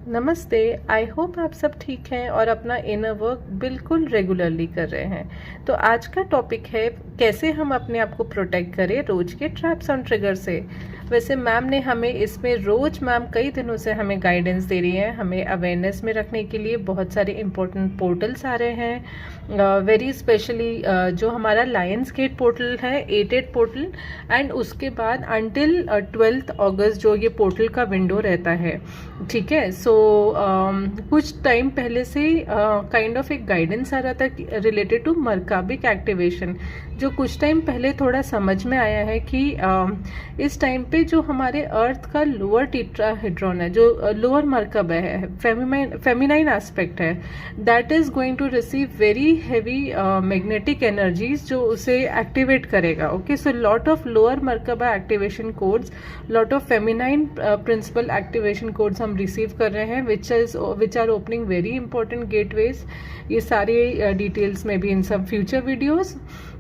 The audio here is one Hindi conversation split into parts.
नमस्ते। आई होप आप सब ठीक हैं और अपना इनर वर्क बिल्कुल रेगुलरली कर रहे हैं। तो आज का टॉपिक है कैसे हम अपने आप को प्रोटेक्ट करें रोज के ट्रैप्स और ट्रिगर से। वैसे मैम ने हमें इसमें रोज मैम कई दिनों से हमें गाइडेंस दे रही है, हमें अवेयरनेस में रखने के लिए बहुत सारे इंपॉर्टेंट पोर्टल्स आ रहे हैं। वेरी स्पेशली जो हमारा लायंस गेट पोर्टल है 88 पोर्टल, एंड उसके बाद अंटिल 12 अगस्त जो ये पोर्टल का विंडो रहता है। ठीक है, सो कुछ टाइम पहले से काइंड ऑफ एक गाइडेंस आ रहा था रिलेटेड टू मरकाबिक एक्टिवेशन, जो कुछ टाइम पहले थोड़ा समझ में आया है कि इस टाइम पे जो हमारे अर्थ का लोअर टीट्राहेड्रॉन है, जो लोअर मरकब है, फेमिनाइन एस्पेक्ट है, that is going to receive very heavy magnetic energies जो उसे एक्टिवेट करेगा। Okay, so lot of lower Merkaba activation codes, lot of feminine principle activation codes हम रिसीव कर रहे हैं which are opening very important gateways. ये सारे डिटेल्स में भी इन सब future videos.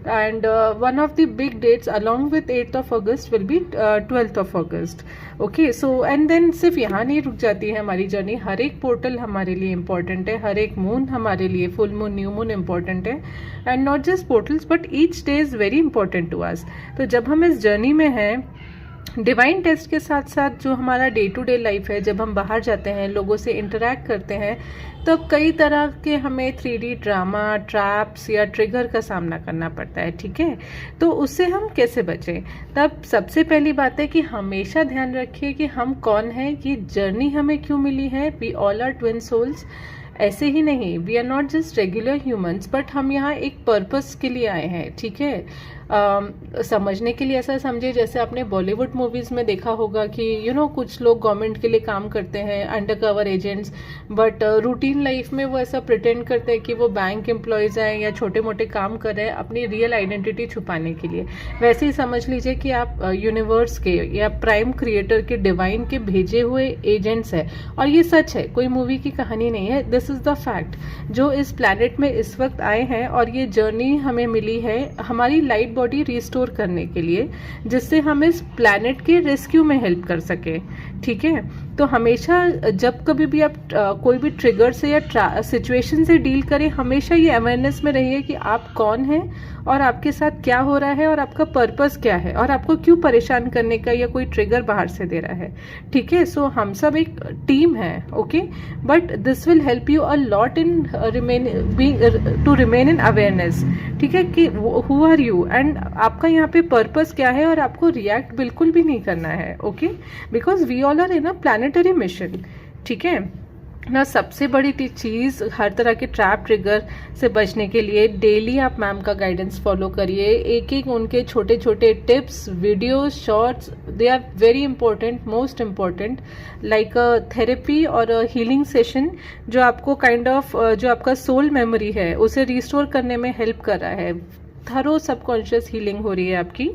And one of the big dates along with 8th of August will be 12th of August। Okay, so and then सिर्फ यहाँ नहीं रुक जाती है हमारी जर्नी, हर एक पोर्टल हमारे लिए इंपॉर्टेंट है, हर एक मून हमारे लिए, full moon new moon important है, and not just portals but each day is very important to us. तो जब हम इस जर्नी में हैं डिवाइन टेस्ट के साथ साथ जो हमारा डे टू डे लाइफ है, जब हम बाहर जाते हैं, लोगों से इंटरेक्ट करते हैं, तब कई तरह के हमें 3D ड्रामा, ट्रैप्स या ट्रिगर का सामना करना पड़ता है। ठीक है, तो उससे हम कैसे बचें? तब सबसे पहली बात है कि हमेशा ध्यान रखिए कि हम कौन हैं, ये जर्नी हमें क्यों मिली है। We all are twin souls. ऐसे ही नहीं, we are not just regular humans, but हम यहाँ एक पर्पस के लिए आए हैं। ठीक है, समझने के लिए ऐसा समझिए जैसे आपने बॉलीवुड मूवीज में देखा होगा कि कुछ लोग गवर्नमेंट के लिए काम करते हैं, under cover agents, but routine life में वो ऐसा प्रिटेंड करते हैं कि वो बैंक एम्प्लॉयज हैं या छोटे मोटे काम कर रहे हैं अपनी रियल आइडेंटिटी छुपाने के लिए। वैसे ही समझ लीजिए कि आप यूनिवर्स के या प्राइम क्रिएटर के, डिवाइन के भेजे हुए एजेंट्स हैं। और ये सच है, कोई मूवी की कहानी नहीं है, दिस इज द फैक्ट। जो इस प्लैनेट में इस वक्त आए हैं और ये जर्नी हमें मिली है हमारी लाइट बॉडी रिस्टोर करने के लिए, जिससे हम इस प्लैनेट के रेस्क्यू में हेल्प कर सके। ठीक है, तो हमेशा जब कभी भी आप कोई भी ट्रिगर से या सिचुएशन से डील करें, हमेशा ये अवेयरनेस में रहिए कि आप कौन हैं और आपके साथ क्या हो रहा है और आपका पर्पस क्या है और आपको क्यों परेशान करने का या कोई ट्रिगर बाहर से दे रहा है। ठीक है, सो हम सब एक टीम है। Okay, but this will help you a lot in to remain in awareness. ठीक है, कि हु आर यू एंड आपका यहाँ पे पर्पस क्या है, और आपको रिएक्ट बिल्कुल भी नहीं करना है। Okay, because we all are in a planetary mission. ठीक है ना, सबसे बड़ी चीज़ हर तरह के ट्रैप ट्रिगर से बचने के लिए डेली आप मैम का गाइडेंस फॉलो करिए। एक एक उनके छोटे छोटे tips, videos, shorts, they are very important, most important, like therapy और हीलिंग सेशन, जो आपको काइंड ऑफ जो आपका सोल मेमोरी है उसे रिस्टोर करने में हेल्प कर रहा है। थरो सबकॉन्शियस हीलिंग हो रही है आपकी,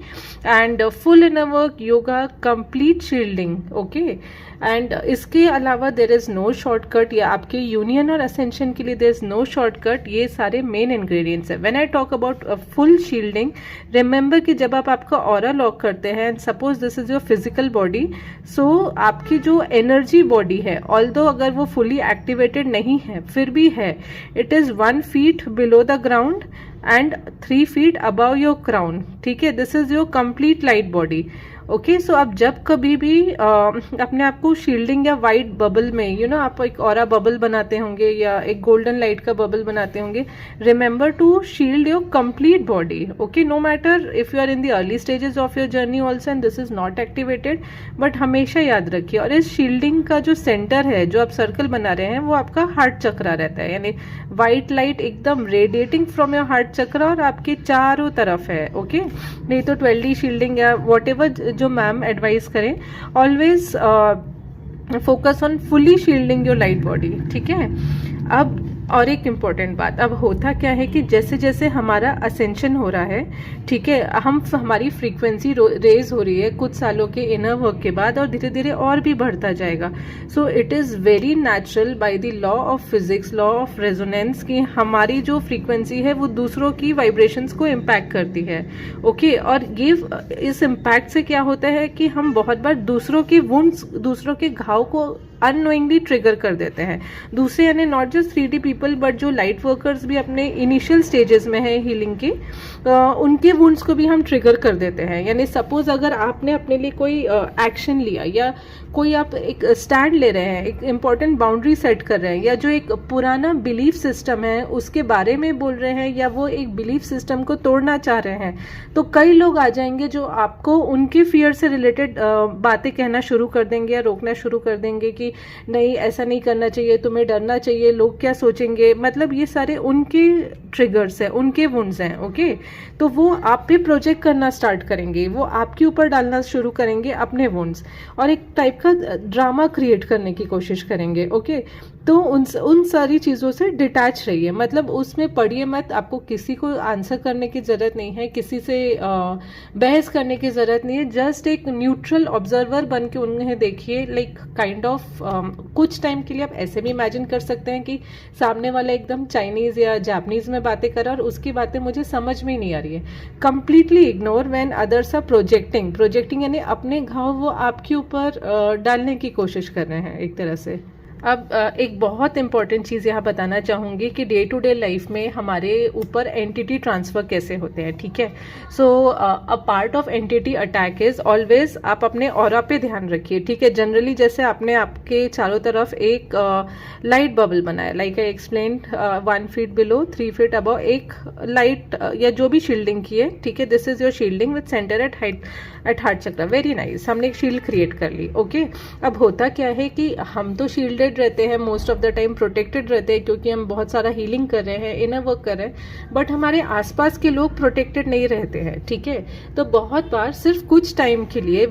and full inner work, yoga, complete shielding. Okay, and इसके अलावा देर इज नो शॉर्टकट, या आपके यूनियन और असेंशन के लिए देर इज नो शॉर्टकट। ये सारे मेन इंग्रेडिएंट्स है। When I talk about full shielding, remember कि जब आप आपका ऑरा लॉक करते हैं, suppose this is your physical body, so आपकी जो एनर्जी बॉडी है, ऑल्दो अगर वो फुली एक्टिवेटेड नहीं है फिर भी है, it is 1 feet below the ground and 3 feet above your crown। ठीक है, this is your complete light body. Okay, so आप जब कभी भी अपने आप को शील्डिंग या वाइट बबल में, आप एक ऑरा बबल बनाते होंगे या एक गोल्डन लाइट का बबल बनाते होंगे, remember to shield your complete body. Okay, no matter if you are in the early stages of your journey also and this is not activated, but हमेशा याद रखिए। और इस शील्डिंग का जो सेंटर है, जो आप सर्कल बना रहे हैं, वो आपका हार्ट चक्रा रहता है, यानी व्हाइट लाइट एकदम रेडिएटिंग फ्रॉम योर हार्ट चक्रा और आपके चारों तरफ है। ओके, नहीं तो 12D शील्डिंग या वॉट एवर जो मैम एडवाइस करें, always focus on fully shielding your light body. ठीक है, अब और एक इम्पॉर्टेंट बात, अब होता क्या है कि जैसे जैसे हमारा असेंशन हो रहा है, ठीक है, हमारी फ्रीक्वेंसी रेज हो रही है कुछ सालों के इनर वर्क के बाद, और धीरे धीरे और भी बढ़ता जाएगा। So it is very natural by the law of physics, law of resonance, कि हमारी जो फ्रीक्वेंसी है वो दूसरों की वाइब्रेशंस को इम्पैक्ट करती है। ओके, और ये इस इम्पैक्ट से क्या होता है कि हम बहुत बार दूसरों के वुंड्स, दूसरों के घाव को अननोइंगली ट्रिगर कर देते हैं। दूसरे यानी not just 3D people but जो लाइट वर्कर्स भी अपने इनिशियल स्टेजेस में है हीलिंग की, उनके वुंड्स को भी हम ट्रिगर कर देते हैं। यानी सपोज अगर आपने अपने लिए कोई एक्शन लिया या कोई आप एक स्टैंड ले रहे हैं, एक इम्पॉर्टेंट बाउंड्री सेट कर रहे हैं, या जो एक पुराना बिलीफ सिस्टम है उसके बारे में बोल रहे हैं, या वो एक बिलीफ सिस्टम को तोड़ना चाह रहे हैं, तो कई लोग आ जाएंगे जो आपको उनके फियर से रिलेटेड बातें कहना शुरू कर देंगे या रोकना शुरू कर देंगे कि नहीं ऐसा नहीं करना चाहिए, तुम्हें डरना चाहिए, लोग क्या सोचेंगे। मतलब ये सारे उनके ट्रिगर्स हैं, उनके वुंड्स हैं। ओके, तो वो आप पे प्रोजेक्ट करना स्टार्ट करेंगे, वो आपके ऊपर डालना शुरू करेंगे अपने वुंड्स, और एक टाइप का ड्रामा क्रिएट करने की कोशिश करेंगे। ओके, तो उन सारी चीज़ों से डिटैच रहिए, मतलब उसमें पढ़िए मत। आपको किसी को आंसर करने की ज़रूरत नहीं है, किसी से बहस करने की ज़रूरत नहीं है। जस्ट एक न्यूट्रल ऑब्जर्वर बन के उन्हें देखिए, लाइक काइंड ऑफ कुछ टाइम के लिए आप ऐसे भी इमेजिन कर सकते हैं कि सामने वाला एकदम चाइनीज़ या जापानीज़ में बातें कर रहा है और उसकी बातें मुझे समझ में ही नहीं आ रही है। Completely ignore when others are projecting यानी अपने घाव वो आपके ऊपर डालने की कोशिश कर रहे हैं एक तरह से। अब एक बहुत इंपॉर्टेंट चीज़ यहाँ बताना चाहूँगी कि डे टू डे लाइफ में हमारे ऊपर एंटिटी ट्रांसफ़र कैसे होते हैं। ठीक है, so a part of entity attack is always आप अपने ऑरा पे ध्यान रखिए। ठीक है, जनरली जैसे आपने आपके चारों तरफ एक लाइट बबल बनाया, like I explained 1 feet below 3 feet above एक लाइट या जो भी शील्डिंग की है। ठीक है, this is your shielding with centre at heart चक्र। वेरी नाइस, हमने एक शील्ड क्रिएट कर ली। ओके, अब होता क्या है कि हम तो शील्डेड रहते हैं, most of the time protected रहते हैं क्योंकि हम बहुत सारा हीलिंग कर रहे हैं, इनर वर्क कर रहे हैं, बट हमारे आसपास के लोग प्रोटेक्टेड नहीं रहते हैं। ठीक है, तो बहुत बार सिर्फ कुछ टाइम के लिए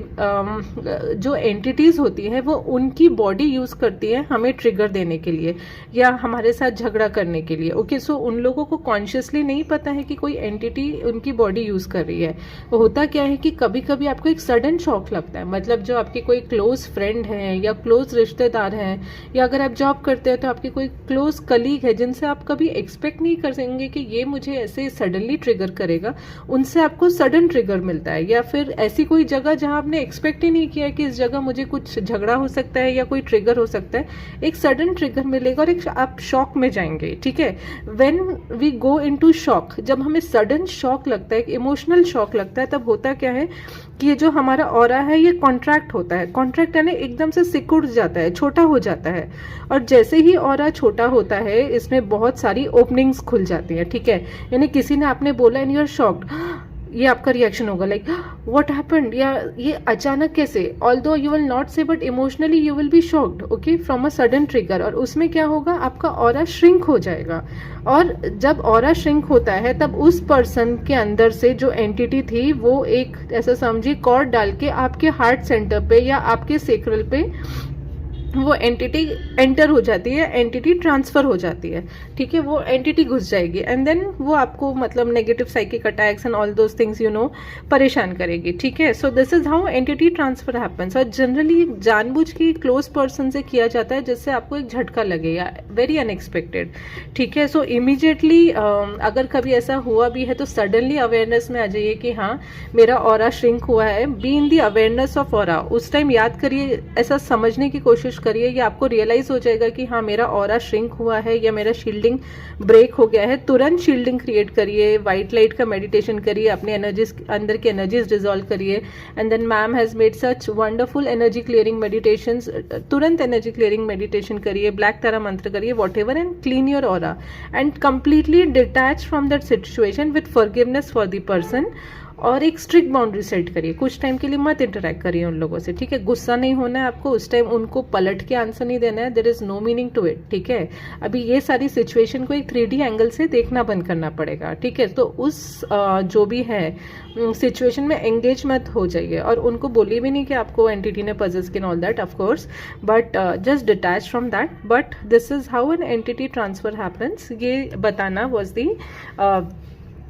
जो एंटिटीज होती है वो उनकी बॉडी यूज करती है हमें ट्रिगर देने के लिए या हमारे साथ झगड़ा करने के लिए। ओके, सो उन लोगों को कॉन्शियसली नहीं पता है कि कोई एंटिटी उनकी बॉडी यूज कर रही है। तो होता क्या है कि कभी कभी आपको एक सडन शॉक लगता है, मतलब जो आपके कोई क्लोज फ्रेंड है या क्लोज रिश्तेदार हैं, या अगर आप जॉब करते हैं तो आपके कोई क्लोज कलीग है जिनसे आप कभी एक्सपेक्ट नहीं कर सकेंगे कि ये मुझे ऐसे सडनली ट्रिगर करेगा, उनसे आपको सडन ट्रिगर मिलता है। या फिर ऐसी कोई जगह जहां आपने एक्सपेक्ट ही नहीं किया कि इस जगह मुझे कुछ झगड़ा हो सकता है या कोई ट्रिगर हो सकता है, एक सडन ट्रिगर मिलेगा और एक आप शॉक में जाएंगे। ठीक है, when we go into shock, जब हमें सडन शॉक लगता है, इमोशनल शॉक लगता है, तब होता क्या है कि ये जो हमारा ऑरा है ये कॉन्ट्रैक्ट होता है। कॉन्ट्रैक्ट यानी एकदम से सिकुड़ जाता है, छोटा हो जाता है, और जैसे ही ऑरा छोटा होता है इसमें बहुत सारी ओपनिंग्स खुल जाती हैं। ठीक है, यानी किसी ने आपने बोला एंड यू आर शॉक्ड, ये आपका रिएक्शन होगा लाइक व्हाट हैपेंड, या ये अचानक कैसे, ऑल्दो यू विल नॉट से but emotionally you will be shocked. Okay, from a sudden trigger, और उसमें क्या होगा, आपका ऑरा श्रिंक हो जाएगा। और जब ऑरा श्रिंक होता है तब उस पर्सन के अंदर से जो एंटिटी थी वो एक ऐसा समझिए कॉर्ड डाल के आपके हार्ट सेंटर पे या आपके सेक्रल पे वो एंटिटी एंटर हो जाती है, एंटिटी ट्रांसफर हो जाती है। ठीक है, वो एंटिटी घुस जाएगी एंड देन वो आपको मतलब negative psychic attacks and all those things परेशान करेगी। ठीक है, so this is how entity transfer happens, और जनरली जानबूझ के क्लोज पर्सन से किया जाता है जिससे आपको एक झटका लगे या वेरी अनएक्सपेक्टेड। ठीक है, सो इमीडिएटली अगर कभी ऐसा हुआ भी है तो सडनली अवेयरनेस में आ जाइए कि हाँ मेरा ऑरा श्रिंक हुआ है। Be in the awareness of aura, उस टाइम याद करिए, ऐसा समझने की कोशिश करिए, या आपको रियलाइज हो जाएगा कि हाँ मेरा ऑरा श्रिंक हुआ है या मेरा शील्डिंग ब्रेक हो गया है। तुरंत शील्डिंग क्रिएट करिए, व्हाइट लाइट का मेडिटेशन करिए, अपने एनर्जीज अंदर की एनर्जीज डिसॉल्व करिए, and then ma'am has made such wonderful energy clearing meditations. तुरंत एनर्जी क्लियरिंग मेडिटेशन करिए, ब्लैक तारा मंत्र करिए, whatever, and clean your aura and completely detach from that situation with forgiveness for the person. और एक स्ट्रिक्ट बाउंड्री सेट करिए, कुछ टाइम के लिए मत इंटरेक्ट करिए उन लोगों से। ठीक है, गुस्सा नहीं होना है आपको उस टाइम, उनको पलट के आंसर नहीं देना है, there is no meaning to it. ठीक है, अभी ये सारी सिचुएशन को एक 3D एंगल से देखना बंद करना पड़ेगा। ठीक है, तो उस जो भी है सिचुएशन में एंगेज मत हो जाइए, और उनको बोलिए भी नहीं कि आपको एंटिटी ने पजेस किया all that, of course, but just detach from that. But this is how an entity transfer happens, ये बताना was the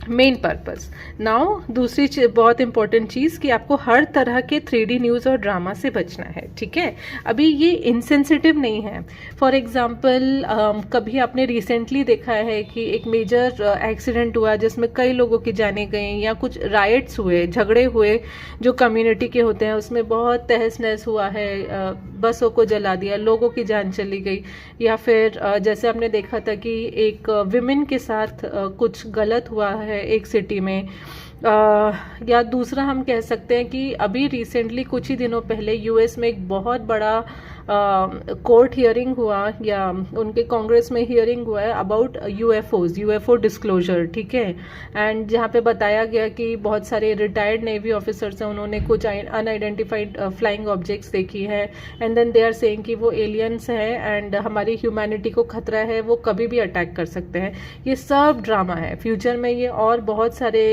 main purpose. Now दूसरी बहुत इंपॉर्टेंट चीज़ कि आपको हर तरह के 3D न्यूज़ और ड्रामा से बचना है, ठीक है। अभी ये इनसेंसिटिव नहीं है। फॉर एग्जांपल कभी आपने रिसेंटली देखा है कि एक मेजर एक्सीडेंट हुआ जिसमें कई लोगों की जानें गई, या कुछ राइट्स हुए, झगड़े हुए जो कम्युनिटी के होते हैं, उसमें बहुत तहस नहस हुआ है, बसों को जला दिया, लोगों की जान चली गई। या फिर जैसे आपने देखा था कि एक विमेन के साथ कुछ गलत हुआ है एक सिटी में। या दूसरा हम कह सकते हैं कि अभी रिसेंटली कुछ ही दिनों पहले यूएस में एक बहुत बड़ा कोर्ट हियरिंग हुआ, या उनके कांग्रेस में हियरिंग हुआ है अबाउट यूएफओ डिस्क्लोजर, ठीक है। एंड जहाँ पे बताया गया कि बहुत सारे रिटायर्ड नेवी ऑफिसर्स हैं, उन्होंने कुछ अनआइडेंटिफाइड फ्लाइंग ऑब्जेक्ट्स देखी है, and then they are saying कि वो एलियंस हैं एंड हमारी ह्यूमैनिटी को खतरा है, वो कभी भी अटैक कर सकते हैं। ये सब ड्रामा है। फ्यूचर में ये और बहुत सारे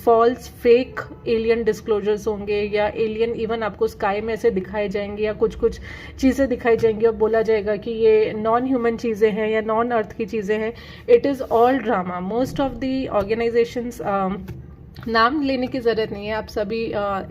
फॉल्स फेक एलियन डिस्क्लोजर्स होंगे, या एलियन इवन आपको स्काई में ऐसे दिखाए जाएंगे, या कुछ कुछ चीज़ें दिखाई जाएंगी और बोला जाएगा कि ये नॉन ह्यूमन चीज़ें हैं या नॉन अर्थ की चीज़ें हैं। It is all drama. Most of the organisations, नाम लेने की ज़रूरत नहीं है, आप सभी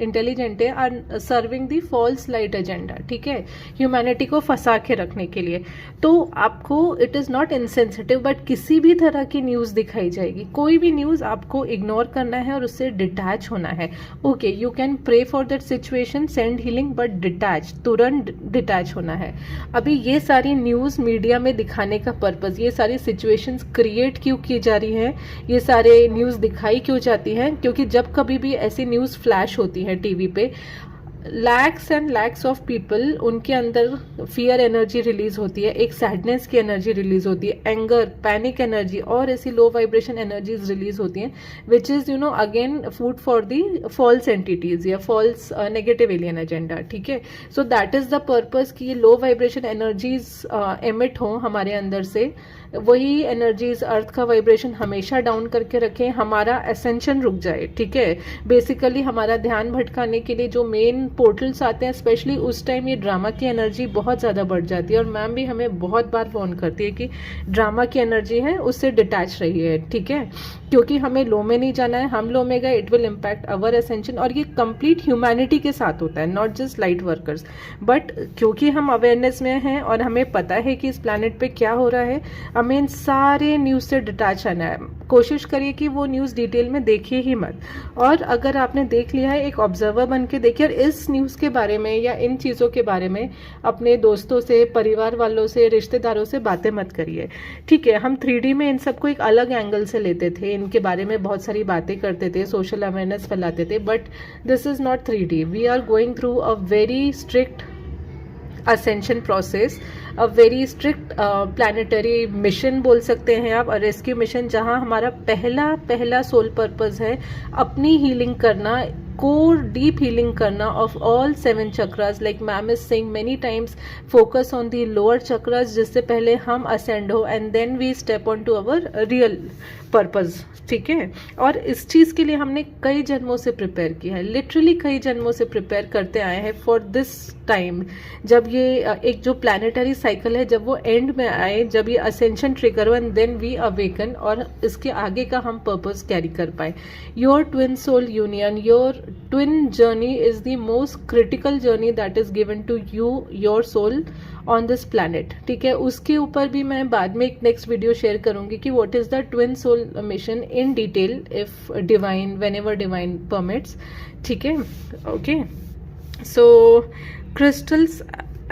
इंटेलिजेंट है, are serving the false light agenda, ठीक है, ह्यूमैनिटी को फंसा के रखने के लिए। तो आपको it is not insensitive, but किसी भी तरह की न्यूज़ दिखाई जाएगी, कोई भी न्यूज़ आपको इग्नोर करना है और उससे डिटैच होना है। Okay, you can pray for that situation, send healing, but detach, तुरंत डिटैच होना है। अभी ये सारी न्यूज़ मीडिया में दिखाने का पर्पज़, ये सारी सिचुएशंस क्रिएट क्यों की जा रही हैं, ये सारे न्यूज़ दिखाई क्यों जाती हैं, क्योंकि जब कभी भी ऐसी न्यूज़ फ्लैश होती है टीवी पे, lakhs and lakhs of people, उनके अंदर फियर एनर्जी रिलीज होती है, एक सैडनेस की एनर्जी रिलीज होती है, एंगर, पैनिक एनर्जी और ऐसी लो वाइब्रेशन एनर्जीज रिलीज होती हैं, which is again food for the false entities या फॉल्स नेगेटिव एलियन एजेंडा, ठीक है। So that is the purpose कि ये लो वाइब्रेशन एनर्जीज एमिट हों हमारे अंदर से, वही एनर्जीज अर्थ का वाइब्रेशन हमेशा डाउन करके रखें, हमारा एसेंशन रुक जाए, ठीक है। बेसिकली हमारा ध्यान भटकाने के लिए जो मेन पोर्टल्स आते हैं, स्पेशली उस टाइम ये ड्रामा की एनर्जी बहुत ज़्यादा बढ़ जाती है, और मैम भी हमें बहुत बार फोन करती है कि ड्रामा की एनर्जी है उससे डिटैच रही है, ठीक है, क्योंकि हमें लो में नहीं जाना है। हम लो में गए, it will impact our ascension, और ये कंप्लीट ह्यूमैनिटी के साथ होता है, not just light workers. But क्योंकि हम अवेयरनेस में हैं और हमें पता है कि इस प्लानट पे क्या हो रहा है, हमें इन सारे न्यूज़ से डिटैच आना है। कोशिश करिए कि वो न्यूज़ डिटेल में देखिए ही मत, और अगर आपने देख लिया है, एक ऑब्जर्वर बन के देखिए, और इस न्यूज़ के बारे में या इन चीज़ों के बारे में अपने दोस्तों से, परिवार वालों से, रिश्तेदारों से बातें मत करिए, ठीक है। हम 3D में इन सबको एक अलग एंगल से लेते थे, इनके बारे में बहुत सारी बातें करते थे, सोशल अवेयरनेस फैलाते थे, but this is not 3D। We are going through a very strict ascension process, a very strict planetary mission बोल सकते हैं आप, रेस्क्यू मिशन, जहां हमारा पहला सोल पर्पस है अपनी हीलिंग करना, कोर डीप हीलिंग करना of all 7 chakras. Like ma'am is saying many times, focus on the lower chakras, जिससे पहले हम असेंड हो and then we step on to our real purpose, ठीक है। और इस चीज़ के लिए हमने कई जन्मों से प्रिपेयर किया है, लिटरली कई जन्मों से प्रिपेयर करते आए हैं फॉर दिस टाइम, जब ये एक जो प्लानिटरी साइकिल है, जब वो एंड में आए, जब ये असेंशन ट्रिगर हो एंड देन वी अवेकन, और इसके आगे का हम पर्पस कैरी कर पाए। Your twin soul union, your twin journey is the most critical journey that is given to you, your soul on this planet, ठीक है। उसके ऊपर भी मैं बाद में एक नेक्स्ट वीडियो शेयर करूंगी कि what is the twin soul mission in detail, if divine, whenever divine permits, ठीक है। Okay, so crystals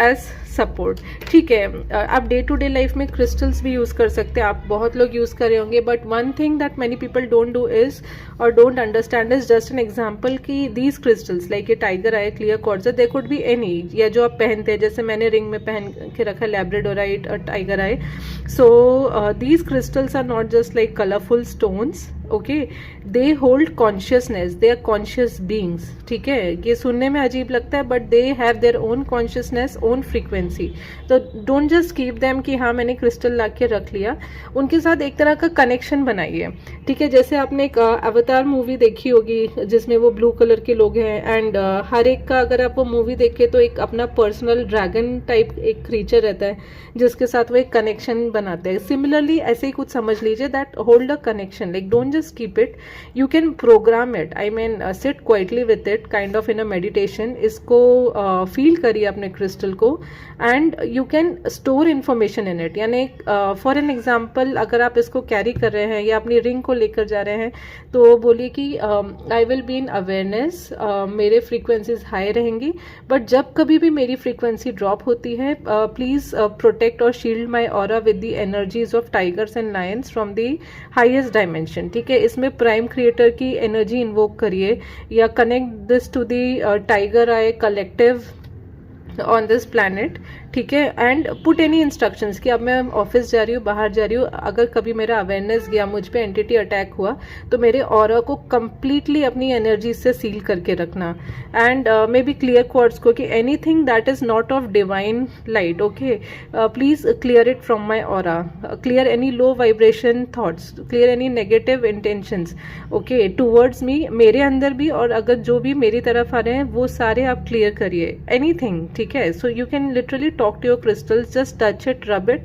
as support, ठीक है। आप डे टू डे लाइफ में क्रिस्टल्स भी यूज़ कर सकते हैं, आप बहुत लोग यूज़ कर रहे होंगे, but one thing that many people don't do is और don't understand is just an example कि दीज क्रिस्टल्स लाइक ये tiger eye, clear quartz, they could be any, या जो आप पहनते हैं, जैसे मैंने रिंग में पहन के रखा लैब्राडोराइट और tiger eye. So these crystals are not just like colourful stones, okay, they hold consciousness, they are conscious beings, ठीक है। ये सुनने में अजीब लगता है, but they have their own consciousness, own frequency, frequency. तो डोंट जस्ट कीप देम कि हाँ मैंने क्रिस्टल ला के रख लिया, उनके साथ एक तरह का कनेक्शन बनाइए, ठीक है। जैसे आपने एक अवतार मूवी देखी होगी जिसमें वो ब्लू कलर के लोग हैं, एंड हर एक का अगर आप वो मूवी देखें तो एक अपना पर्सनल ड्रैगन टाइप एक क्रीचर रहता है जिसके साथ वो एक कनेक्शन बनाते हैं। सिमिलरली ऐसे ही कुछ समझ लीजिए, that hold a connection, like don't just keep it, you can program it, I mean sit quietly with it, kind of in a meditation. इसको फील करिए अपने क्रिस्टल को, and you can store information in it. यानी फॉर एन एग्जाम्पल अगर आप इसको कैरी कर रहे हैं या अपनी रिंग को लेकर जा रहे हैं तो बोलिए कि I will be in awareness, मेरे फ्रीक्वेंसीज हाई रहेंगी, बट जब कभी भी मेरी फ्रीक्वेंसी ड्रॉप होती है प्लीज प्रोटेक्ट और shield my aura with the energies of tigers and lions from the highest dimension, ठीक है। इसमें प्राइम क्रिएटर की एनर्जी इन्वोक करिए या connect this to the tiger eye collective on this planet, ठीक है। एंड पुट एनी इंस्ट्रक्शंस कि अब मैं ऑफिस जा रही हूँ, बाहर जा रही हूँ, अगर कभी मेरा अवेयरनेस गया, मुझ पे एंटिटी अटैक हुआ तो मेरे ऑरा को कंप्लीटली अपनी एनर्जी से सील करके रखना। And may be clear quartz को कि anything that is not of divine light, okay, please clear it from my aura, clear any low vibration thoughts, clear any negative intentions, okay, towards me, मेरे अंदर भी, और अगर जो भी मेरी तरफ आ रहे हैं वो सारे आप क्लियर करिए, एनीथिंग, ठीक है। So you can literally talk to your crystals, just touch it, rub it,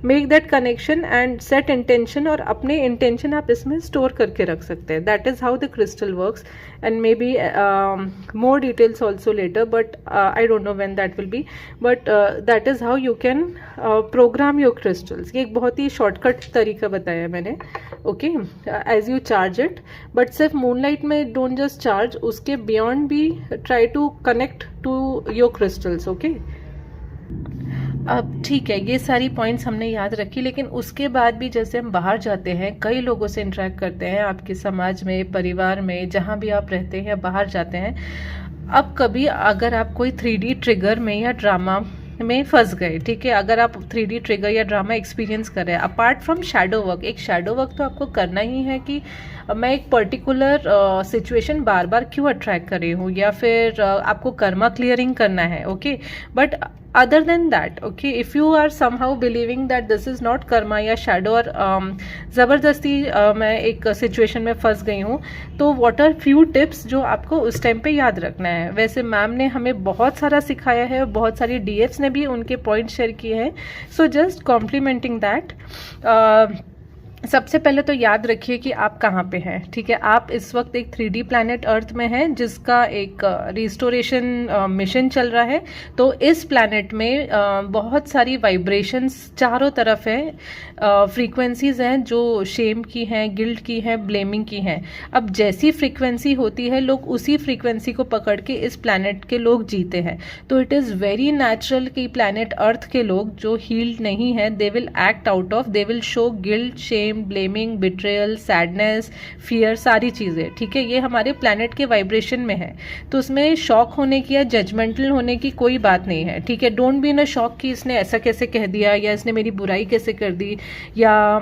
make that connection and set intention, और अपने intention आप इसमें store करके रख सकते हैं। That is how the crystal works, and maybe more details also later, but I don't know when that will be, but that is how you can program your crystals। ये एक बहुत ही shortcut तरीका बताया मैंने, okay, as you charge it, but सिर्फ moonlight में don't just charge, उसके beyond भी try to connect to your crystals, okay। अब ठीक है, ये सारी पॉइंट्स हमने याद रखी, लेकिन उसके बाद भी जैसे हम बाहर जाते हैं, कई लोगों से इंटरेक्ट करते हैं, आपके समाज में, परिवार में, जहाँ भी आप रहते हैं, बाहर जाते हैं। अब कभी अगर आप कोई 3D ट्रिगर में या ड्रामा में फंस गए, ठीक है, अगर आप 3D ट्रिगर या ड्रामा एक्सपीरियंस कर रहे हैं, अपार्ट फ्रॉम शैडो वर्क, एक शैडो वर्क तो आपको करना ही है कि मैं एक पर्टिकुलर सिचुएशन बार बार क्यों अट्रैक्ट कर रही हूँ, या फिर आपको कर्मा क्लियरिंग करना है, okay. But other than that, okay, if you are somehow believing that this is not karma या shadow, और ज़बरदस्ती मैं एक सिचुएशन में फंस गई हूँ, तो what are few tips जो आपको उस टाइम पे याद रखना है। वैसे मैम ने हमें बहुत सारा सिखाया है और बहुत सारी DFs ने भी उनके पॉइंट शेयर किए हैं, सो जस्ट कॉम्प्लीमेंटिंग दैट। सबसे पहले तो याद रखिए कि आप कहाँ पे हैं, ठीक है। आप इस वक्त एक 3D प्लैनेट अर्थ में हैं जिसका एक रिस्टोरेशन मिशन चल रहा है। तो इस प्लैनेट में बहुत सारी वाइब्रेशंस चारों तरफ है, फ्रीक्वेंसीज हैं जो शेम की हैं, गिल्ट की हैं, ब्लेमिंग की हैं। अब जैसी फ्रीक्वेंसी होती है, लोग उसी फ्रीक्वेंसी को पकड़ के इस प्लैनेट के लोग जीते हैं। तो इट इज़ वेरी नेचुरल कि प्लैनेट अर्थ के लोग जो हील्ड नहीं है, they will act out of, they will show guilt, shame, blaming, betrayal, sadness, fear, सारी चीज़ें, ठीक है। ये हमारे प्लैनेट के वाइब्रेशन में है, तो उसमें शॉक होने की या जजमेंटल होने की कोई बात नहीं है, ठीक है। Don't be in a shock कि इसने ऐसा कैसे कह दिया, या इसने मेरी बुराई कैसे कर दी, या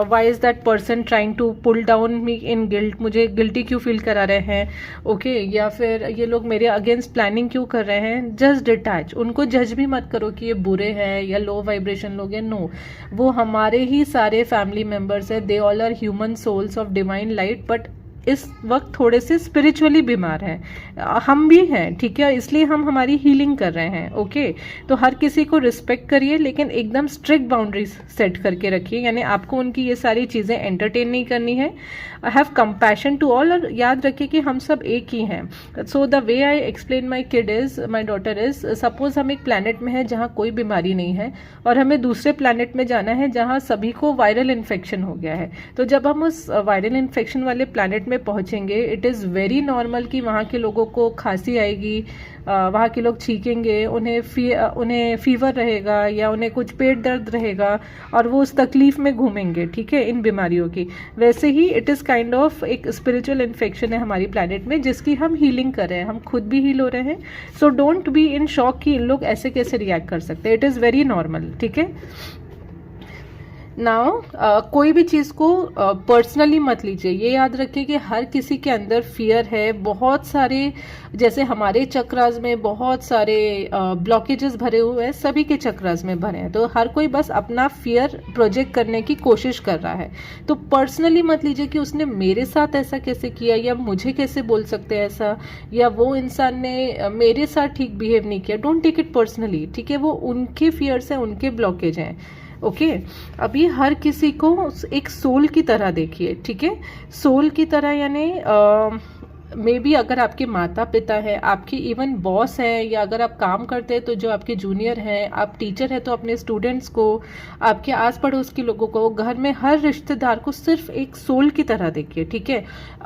why is that person trying to pull down me in guilt, मुझे गिल्टी क्यों फील करा रहे हैं, ओके, या फिर ये लोग मेरे अगेंस्ट प्लानिंग क्यों कर रहे हैं। जस्ट डिटैच, उनको जज भी मत करो कि ये बुरे हैं या लो वाइब्रेशन लोग हैं, नो, वो हमारे ही सारे फैमिली मेंबर्स है, they all are human souls of divine light, but इस वक्त थोड़े से स्पिरिचुअली बीमार हैं, हम भी हैं, ठीक है, इसलिए हम हमारी हीलिंग कर रहे हैं, ओके। तो हर किसी को रिस्पेक्ट करिए, लेकिन एकदम स्ट्रिक्ट बाउंड्रीज सेट करके रखिए, यानी आपको उनकी ये सारी चीज़ें एंटरटेन नहीं करनी है। I have compassion to all, और याद रखिए कि हम सब एक ही हैं। So the way I explain my kid is, my daughter is, suppose हम एक प्लैनेट में है जहाँ कोई बीमारी नहीं है, और हमें दूसरे प्लैनेट में जाना है जहाँ सभी को वायरल इन्फेक्शन हो गया है। तो जब हम उस वायरल इन्फेक्शन वाले प्लैनेट में पहुंचेंगे, इट इज़ वेरी नॉर्मल कि वहाँ के लोगों को खांसी आएगी, वहाँ के लोग छींकेंगे, उन्हें फीवर रहेगा, या उन्हें कुछ पेट दर्द रहेगा, और वो उस तकलीफ में घूमेंगे, ठीक है, इन बीमारियों की। वैसे ही इट इज़ काइंड ऑफ एक स्पिरिचुअल इन्फेक्शन है हमारी प्लैनेट में, जिसकी हम हीलिंग कर रहे हैं, हम खुद भी हील हो रहे हैं। So don't be in shock कि इन लोग ऐसे कैसे रिएक्ट कर सकते हैं, इट इज़ वेरी नॉर्मल, ठीक है। नाउ कोई भी चीज़ को पर्सनली मत लीजिए। ये याद रखिए कि हर किसी के अंदर फियर है। बहुत सारे, जैसे हमारे चक्रास में बहुत सारे ब्लॉकेजेस भरे हुए हैं, सभी के चक्रास में भरे हैं, तो हर कोई बस अपना फियर प्रोजेक्ट करने की कोशिश कर रहा है। तो पर्सनली मत लीजिए कि उसने मेरे साथ ऐसा कैसे किया, या मुझे कैसे बोल सकते हैं ऐसा, या वो इंसान ने मेरे साथ ठीक बिहेव नहीं किया। डोंट टेक इट पर्सनली, ठीक है? वो उनके फियर्स हैं, उनके ब्लॉकेज हैं। ओके अभी हर किसी को एक सोल की तरह देखिए, ठीक है? सोल की तरह यानी मे बी अगर आपके माता पिता है, आपकी इवन बॉस है, या अगर आप काम करते हैं तो जो आपके जूनियर हैं, आप टीचर है तो अपने स्टूडेंट्स को, आपके आस पड़ोस के लोगों को, घर में हर रिश्तेदार को सिर्फ एक सोल की तरह देखिए, ठीक है?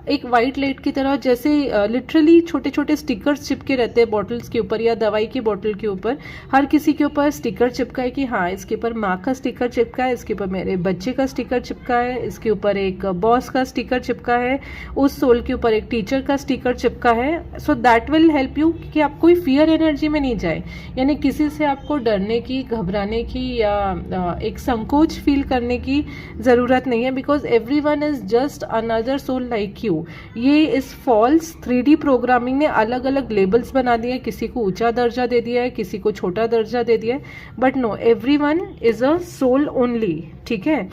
एक वाइट लाइट की तरह, जैसे लिटरली छोटे छोटे स्टिकर्स चिपके रहते हैं बॉटल्स के ऊपर या दवाई की बोतल के ऊपर। हर किसी के ऊपर स्टिकर चिपका है कि हाँ इसके ऊपर माँ का स्टिकर चिपका है, इसके ऊपर मेरे बच्चे का स्टिकर चिपका है, इसके ऊपर एक बॉस का स्टिकर चिपका है, उस सोल के ऊपर एक टीचर का स्टिकर चिपका है। So that will help you कि आप कोई फियर एनर्जी में नहीं जाए, यानी किसी से आपको डरने की, घबराने की या एक संकोच फील करने की ज़रूरत नहीं है, because everyone is just another soul like you. ये इस फॉल्स 3D प्रोग्रामिंग ने अलग अलग लेबल्स बना दिए, किसी को ऊंचा दर्जा दे दिया है, किसी को छोटा दर्जा दे दिया है, but no, everyone is a soul only, ठीक है?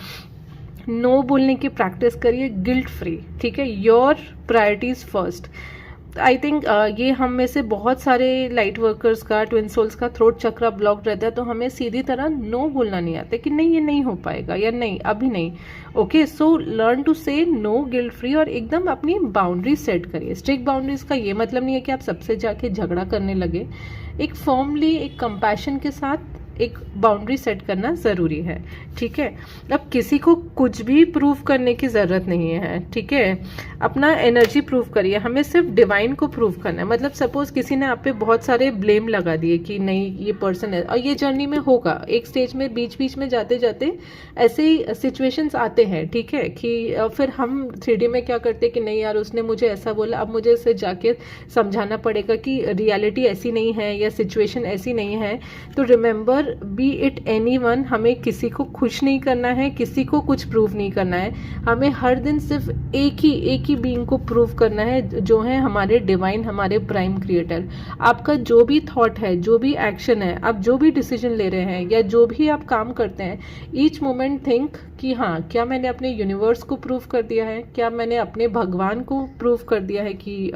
नो बोलने की प्रैक्टिस करिए, गिल्ट फ्री, ठीक है? Your priorities first. I think ये हम में से बहुत सारे लाइट वर्कर्स का, ट्विन सोल्स का थ्रोट चक्रा ब्लॉक रहता है, तो हमें सीधी तरह नो बोलना नहीं आता कि नहीं ये नहीं हो पाएगा, या नहीं अभी नहीं। ओके, सो लर्न टू से नो गिल्ट फ्री, और एकदम अपनी बाउंड्री सेट करिए। स्ट्रिक्ट बाउंड्रीज का ये मतलब नहीं है कि आप सबसे जाके झगड़ा करने लगे। एक फर्मली, एक कंपैशन के साथ एक बाउंड्री सेट करना ज़रूरी है, ठीक है? अब किसी को कुछ भी प्रूव करने की ज़रूरत नहीं है, ठीक है? अपना एनर्जी प्रूव करिए, हमें सिर्फ डिवाइन को प्रूव करना है। मतलब सपोज किसी ने आप पे बहुत सारे ब्लेम लगा दिए कि नहीं ये पर्सन है, और ये जर्नी में होगा, एक स्टेज में बीच बीच में जाते जाते ऐसे सिचुएशंस आते हैं, ठीक है? कि फिर हम 3D में क्या करते हैं कि नहीं यार उसने मुझे ऐसा बोला, अब मुझे इसे जाके समझाना पड़ेगा कि रियलिटी ऐसी नहीं है या सिचुएशन ऐसी नहीं है। तो रिमेंबर, बी इट एनीवन, हमें किसी को खुश नहीं करना है, किसी को कुछ प्रूव नहीं करना है। हमें हर दिन सिर्फ एक ही बीइंग को प्रूव करना है, जो है हमारे डिवाइन, हमारे प्राइम क्रिएटर। आपका जो भी थॉट है, जो भी एक्शन है, आप जो भी डिसीजन ले रहे हैं, या जो भी आप काम करते हैं, ईच मोमेंट थिंक कि हाँ क्या मैंने अपने यूनिवर्स को प्रूव कर दिया है, क्या मैंने अपने भगवान को प्रूव कर दिया है कि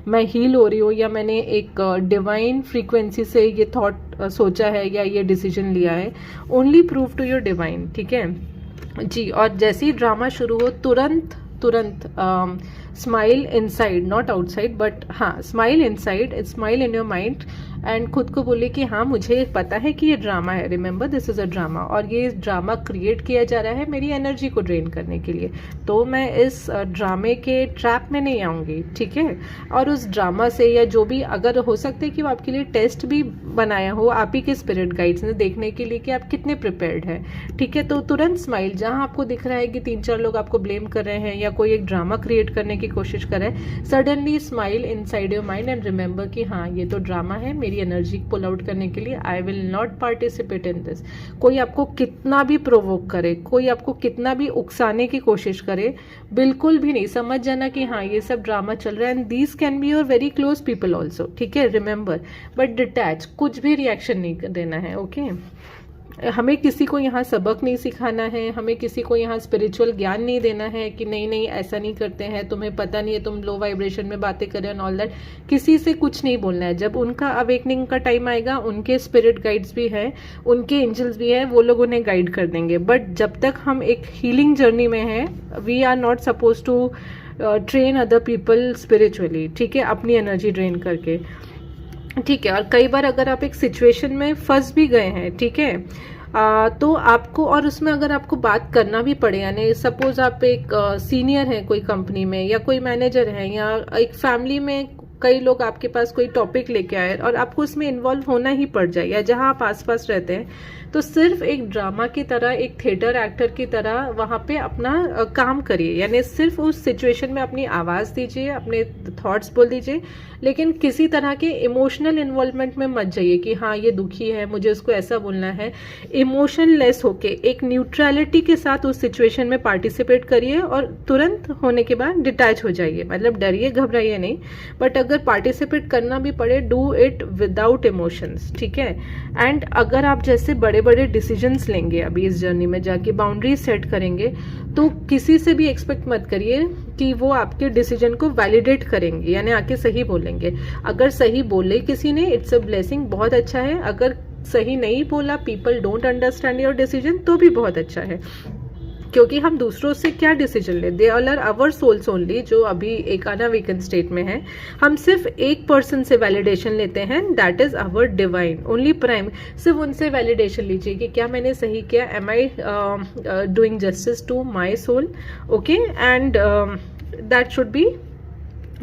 मैं हील हो रही हूँ, या मैंने एक डिवाइन फ्रीक्वेंसी से ये थॉट सोचा है या ये डिसीजन लिया है। Only prove to your divine, ठीक है जी? और जैसे ही ड्रामा शुरू हो, तुरंत smile inside, not outside, but हाँ smile inside, smile in your mind, and खुद को बोले कि हाँ मुझे पता है कि ये ड्रामा है, remember this is a drama, और ये ड्रामा क्रिएट किया जा रहा है मेरी एनर्जी को ड्रेन करने के लिए, तो मैं इस ड्रामे के ट्रैप में नहीं आऊँगी, ठीक है? और उस ड्रामा से, या जो भी, अगर हो सकता है कि वो आपके लिए टेस्ट भी बनाया हो आप ही के स्पिरिट गाइड्स ने, देखने के लिए कि आप कितने प्रिपेयर्ड हैं, ठीक है? तो तुरंत स्माइल, जहाँ आपको दिख रहा है कि 3-4 लोग आपको ब्लेम कर रहे हैं या कोई एक ड्रामा क्रिएट करने की कोशिश कर रहा है, suddenly smile inside your mind and remember कि हाँ ये तो ड्रामा है, मेरी एनर्जी पुल आउट करने के लिए। I will not participate in this. कोई आपको कितना भी प्रोवोक करे, कोई आपको कितना भी उकसाने की कोशिश करे, बिल्कुल भी नहीं, समझ जाना कि हाँ ये सब ड्रामा चल रहा है, and these can be your very close people also, ठीक है? रिमेंबर, बट डिटैच, कुछ भी रिएक्शन नहीं देना है, ओके? हमें किसी को यहाँ सबक नहीं सिखाना है, हमें किसी को यहाँ स्पिरिचुअल ज्ञान नहीं देना है कि नहीं नहीं ऐसा नहीं करते हैं, तुम्हें पता नहीं है, तुम लो वाइब्रेशन में बातें कर रहे हो, ऑल दैट। किसी से कुछ नहीं बोलना है। जब उनका अवेकनिंग का टाइम आएगा, उनके स्पिरिट गाइड्स भी हैं, उनके एंजल्स भी हैं, वो लोग उन्हें गाइड कर देंगे। बट जब तक हम एक हीलिंग जर्नी में हैं, we are not suppose to train other people spiritually, ठीक है? अपनी एनर्जी ड्रेन करके, ठीक है? और कई बार अगर आप एक सिचुएशन में फंस भी गए हैं, ठीक है, तो आपको, और उसमें अगर आपको बात करना भी पड़े, यानी सपोज आप एक सीनियर हैं कोई कंपनी में, या कोई मैनेजर हैं, या एक फैमिली में कई लोग आपके पास कोई टॉपिक लेके आए और आपको उसमें इन्वॉल्व होना ही पड़ जाए, या जहां आप आसपास रहते हैं, तो सिर्फ एक ड्रामा की तरह, एक थिएटर एक्टर की तरह वहाँ पे अपना काम करिए, यानी सिर्फ उस सिचुएशन में अपनी आवाज़ दीजिए, अपने थॉट्स बोल दीजिए, लेकिन किसी तरह के इमोशनल इन्वॉल्वमेंट में मत जाइए कि हाँ ये दुखी है मुझे उसको ऐसा बोलना है। इमोशनलेस होके एक न्यूट्रलिटी के साथ उस सिचुएशन में पार्टिसिपेट करिए और तुरंत होने के बाद डिटैच हो जाइए। मतलब डरिए घबराइए नहीं, बट अगर पार्टिसिपेट करना भी पड़े डू इट विदाउट इमोशंस, ठीक है। एंड अगर आप जैसे बड़े बड़े डिसीजंस लेंगे अभी इस जर्नी में जाके, बाउंड्री सेट करेंगे, तो किसी से भी एक्सपेक्ट मत करिए कि वो आपके डिसीजन को वैलिडेट करेंगे, यानी आके सही बोलेंगे। अगर सही बोले किसी ने, इट्स अ ब्लेसिंग, बहुत अच्छा है। अगर सही नहीं बोला, people don't understand your decision, तो भी बहुत अच्छा है, क्योंकि हम दूसरों से क्या डिसीजन ले, they all are our souls only, जो अभी एक अनअवेकन स्टेट में है। हम सिर्फ एक पर्सन से वैलिडेशन लेते हैं, that is our divine only prime. सिर्फ उनसे वैलिडेशन लीजिए कि क्या मैंने सही किया, am I doing justice to my soul, okay, and that should be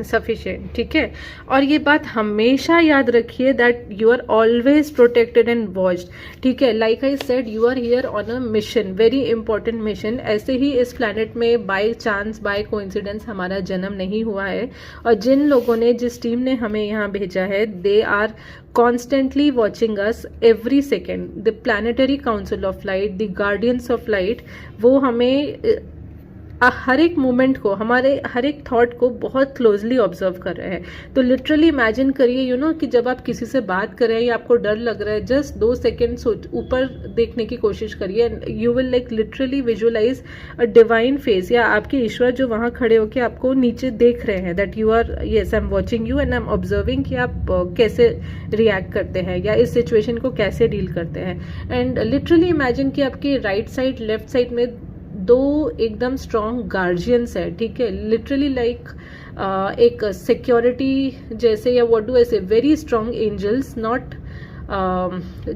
sufficient, ठीक है। और ये बात हमेशा याद रखिए that you are always protected and watched, ठीक है। Like I said, you are here on a mission, very important mission. ऐसे ही इस प्लैनेट में बाय चांस, बाय कोइंसिडेंस हमारा जन्म नहीं हुआ है, और जिन लोगों ने, जिस टीम ने हमें यहाँ भेजा है, they are constantly watching us every second. The planetary council of light, the guardians of light, वो हमें हर एक मोमेंट को, हमारे हर एक थॉट को बहुत क्लोजली ऑब्जर्व कर रहे हैं। तो लिटरली इमेजिन करिए यू नो कि जब आप किसी से बात कर रहे हैं या आपको डर लग रहा है, जस्ट 2 सेकेंड ऊपर देखने की कोशिश करिए, you will like literally visualise a divine face, या आपके ईश्वर जो वहाँ खड़े होकर आपको नीचे देख रहे हैं, that you are, yes I am watching you and I am observing कि आप कैसे रिएक्ट करते हैं या इस सिचुएशन को कैसे डील करते हैं। एंड लिटरली इमेजिन कि आपके राइट साइड, लेफ्ट साइड में 2 एकदम स्ट्रॉन्ग गार्जियंस है, ठीक है। लिटरली लाइक एक सिक्योरिटी जैसे, या what do I say, very strong angels, not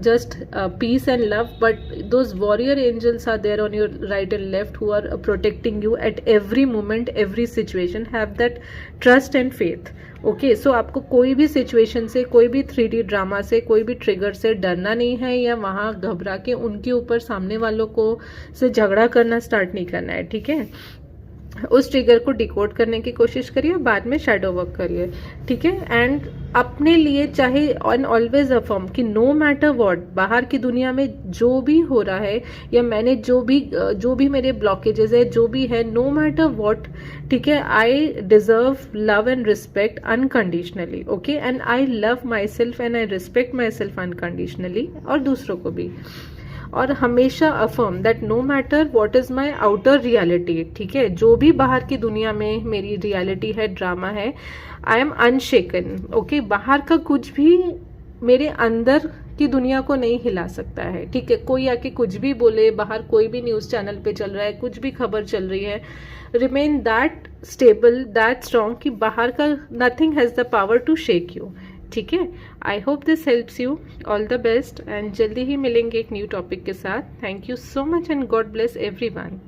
just peace and love, but those warrior angels are there on your right and left who are protecting you at every moment, every situation. Have that trust and faith, okay? So आपको कोई भी सिचुएशन से, कोई भी 3D ड्रामा से, कोई भी ट्रिगर से डरना नहीं है, या वहाँ घबरा के उनके ऊपर सामने वालों को से झगड़ा करना स्टार्ट नहीं करना है, ठीक है। उस ट्रिगर को डिकोड करने की कोशिश करिए, बाद में शैडो वर्क करिए, ठीक है। एंड अपने लिए चाहे ऑन ऑलवेज अफर्म कि नो मैटर व्हाट, बाहर की दुनिया में जो भी हो रहा है, या मैंने जो भी मेरे ब्लॉकेजेस है, जो भी है, नो मैटर व्हाट, ठीक है, I deserve love and respect unconditionally, okay, and I love myself and I respect myself unconditionally, और दूसरों को भी। और हमेशा affirm that no matter what is my outer reality, ठीक है, जो भी बाहर की दुनिया में मेरी रियलिटी है, ड्रामा है, आई एम अनशेकन, ओके। बाहर का कुछ भी मेरे अंदर की दुनिया को नहीं हिला सकता है, ठीक है। कोई आके कुछ भी बोले, बाहर कोई भी न्यूज चैनल पे चल रहा है, कुछ भी खबर चल रही है, remain that stable, that strong कि बाहर का nothing has the power to shake you, ठीक है। I hope this helps you, all the best, and जल्दी ही मिलेंगे एक न्यू टॉपिक के साथ। Thank you so much and God bless everyone.